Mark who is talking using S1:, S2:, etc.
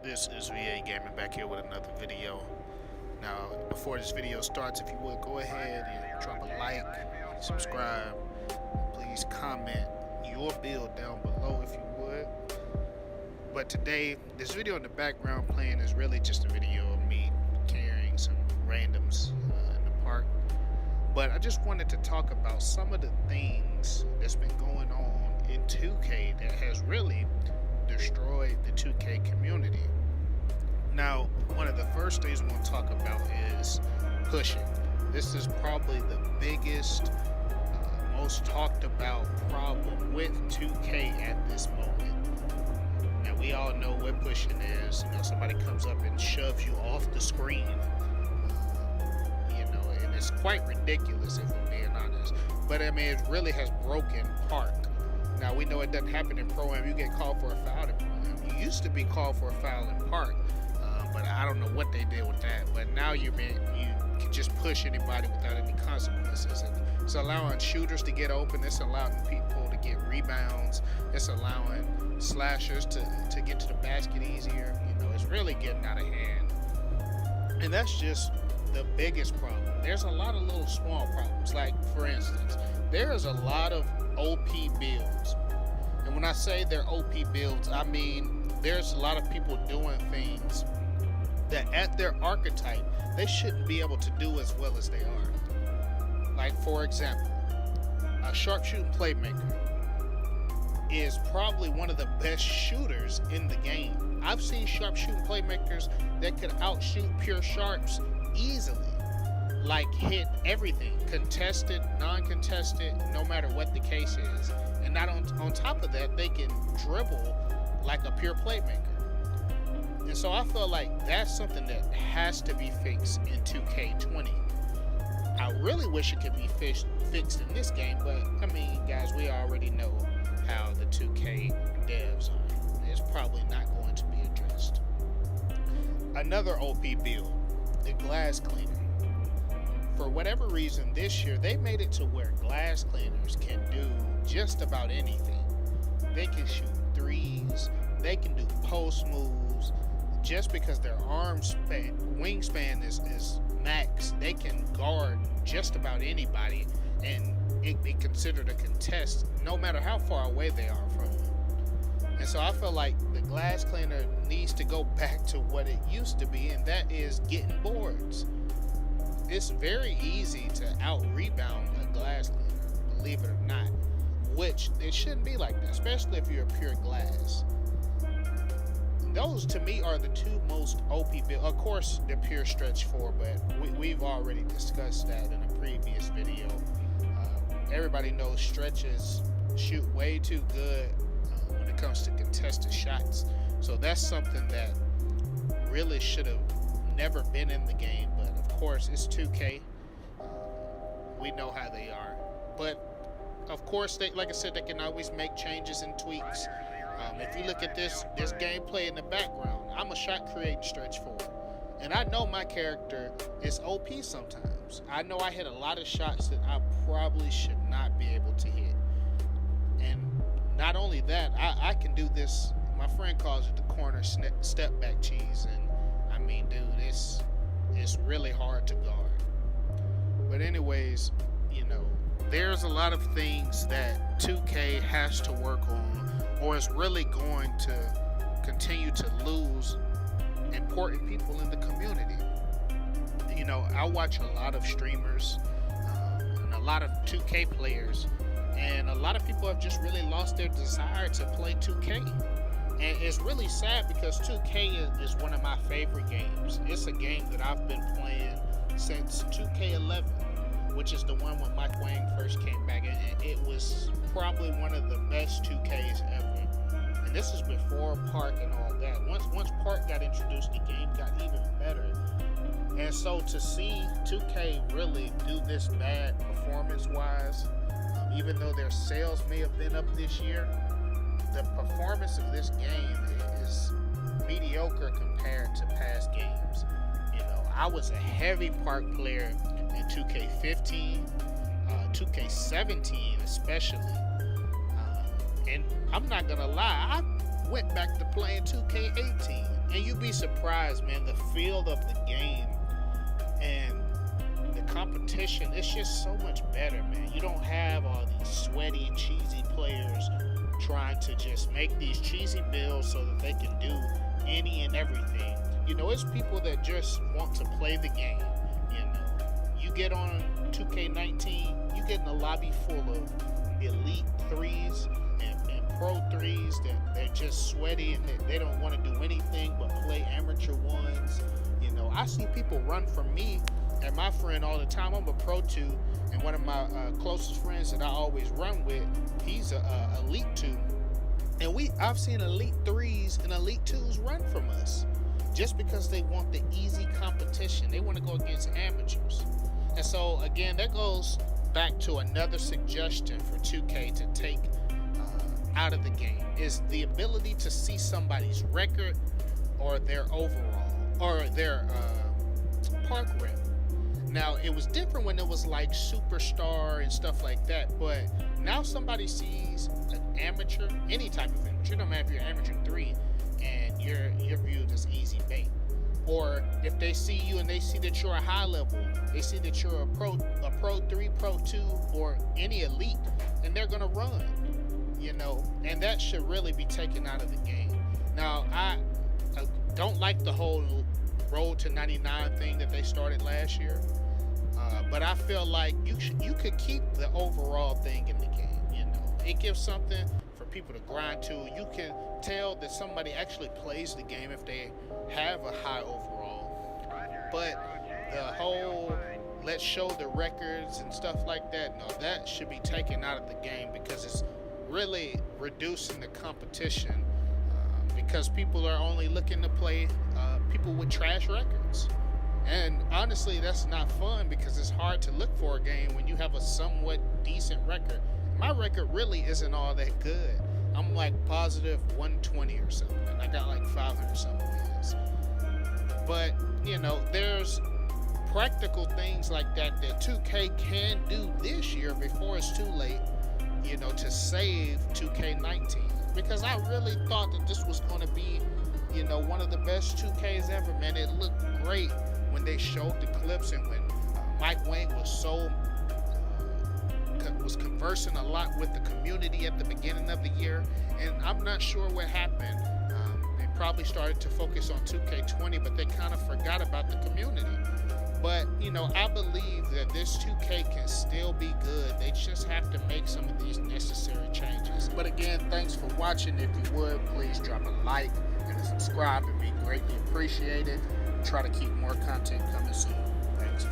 S1: This is VA Gaming back here with another video. Now, before this video starts, if you would go ahead and drop a like, subscribe, please comment your build down below if you would. But today, this video in the background playing is really just a video of me carrying some randoms in the park. But I just wanted to talk about some of the things that's been going on in 2K that has really destroyed the 2K community. Now, one of the first things we want to talk about is pushing. This is probably the biggest, most talked about problem with 2K at this moment. Now, we all know what pushing is. You know, somebody comes up and shoves you off the screen. And it's quite ridiculous if we're being honest. But I mean, it really has broken Park. Now, we know it doesn't happen in Pro-Am. You get called for a foul in Pro-Am. You used to be called for a foul in Park, but I don't know what they did with that. But now you can just push anybody without any consequences. And it's allowing shooters to get open. It's allowing people to get rebounds. It's allowing slashers to get to the basket easier. You know, it's really getting out of hand. And that's just the biggest problem. There's a lot of little small problems. Like, for instance, there's a lot of OP builds. And when I say they're OP builds, I mean there's a lot of people doing things that at their archetype they shouldn't be able to do as well as they are. Like, for example, a sharpshooting playmaker is probably one of the best shooters in the game. I've seen sharpshooting playmakers that could outshoot pure sharps easily. Like, hit everything, contested, non-contested, no matter what the case is. And not on top of that, they can dribble like a pure playmaker. And so I feel like that's something that has to be fixed in 2K20. I really wish it could be fixed in this game, but I mean, guys, we already know how the 2K devs are. It's probably not going to be addressed. Another OP build, the glass cleaner. For whatever reason, this year they made it to where glass cleaners can do just about anything. They can shoot threes, they can do post moves. Just because their wingspan is max, they can guard just about anybody and it be considered a contest no matter how far away they are from it. And so I feel like the glass cleaner needs to go back to what it used to be, and that is getting boards. It's very easy to out-rebound a glass cleaner, believe it or not, which it shouldn't be like that, especially if you're a pure glass. Those, to me, are the two most OP builds. Of course, the pure stretch 4, but we've already discussed that in a previous video. Everybody knows stretches shoot way too good when it comes to contested shots. So that's something that really should have never been in the game, but of course it's 2K. We know how they are, but of course they, like I said, they can always make changes and tweaks. If you look at this gameplay in the background, I'm a shot creating stretch 4, and I know my character is OP sometimes. I know I hit a lot of shots that I probably should not be able to hit, and not only that, I can do this. My friend calls it the corner step back cheese, and I mean, dude, it's really hard to guard. But anyways, you know, there's a lot of things that 2K has to work on, or is really going to continue to lose important people in the community. You know, I watch a lot of streamers and a lot of 2K players, and a lot of people have just really lost their desire to play 2K. And it's really sad because 2K is one of my favorite games. It's a game that I've been playing since 2K11, which is the one when Mike Wang first came back. And it was probably one of the best 2Ks ever. And this is before Park and all that. Once Park got introduced, the game got even better. And so to see 2K really do this bad performance-wise, even though their sales may have been up this year, the performance of this game is mediocre compared to past games. You know, I was a heavy Park player in 2K15, 2K17 especially, and I'm not gonna lie, I went back to playing 2K18. And you'd be surprised, man, the feel of the game and the competition, it's just so much better, man. You don't have all these sweaty, cheesy players trying to just make these cheesy builds so that they can do any and everything. It's people that just want to play the game. You get on 2K19, you get in a lobby full of elite threes and pro threes that they're just sweaty and they don't want to do anything but play amateur ones. I see people run from me and my friend all the time. I'm a pro 2, and one of my closest friends that I always run with, he's a elite 2, and I've seen elite 3s and elite 2s run from us just because they want the easy competition. They want to go against amateurs. And so again, that goes back to another suggestion for 2K to take out of the game, is the ability to see somebody's record or their overall or their park rep. Now, it was different when it was like Superstar and stuff like that, but now somebody sees an amateur, any type of amateur, no matter if you're amateur 3 and you're viewed as easy bait. Or if they see you and they see that you're a high level, they see that you're a pro 3, pro 2, or any elite, and they're gonna run, and that should really be taken out of the game. Now, I don't like the whole road to 99 thing that they started last year, but I feel like you could keep the overall thing in the game. It gives something for people to grind to. You can tell that somebody actually plays the game if they have a high overall. But the whole let's show the records and stuff like that, no, that should be taken out of the game because it's really reducing the competition, because people are only looking to play people with trash records. And honestly, that's not fun because it's hard to look for a game when you have a somewhat decent record. My record really isn't all that good. I'm like positive 120 or something. I got like 500 something wins. But, there's practical things like that 2K can do this year before it's too late, to save 2K19. Because I really thought that this was going to be, one of the best 2Ks ever, man. It looked great when they showed the clips and when Mike Wang was conversing a lot with the community at the beginning of the year, and I'm not sure what happened. They probably started to focus on 2K20, but they kind of forgot about the community. But, I believe that this 2K can still be good. They just have to make some of these necessary changes. But again, thanks for watching. If you would, please drop a like and a subscribe. It'd be greatly appreciated. Try to keep more content coming soon. Thanks.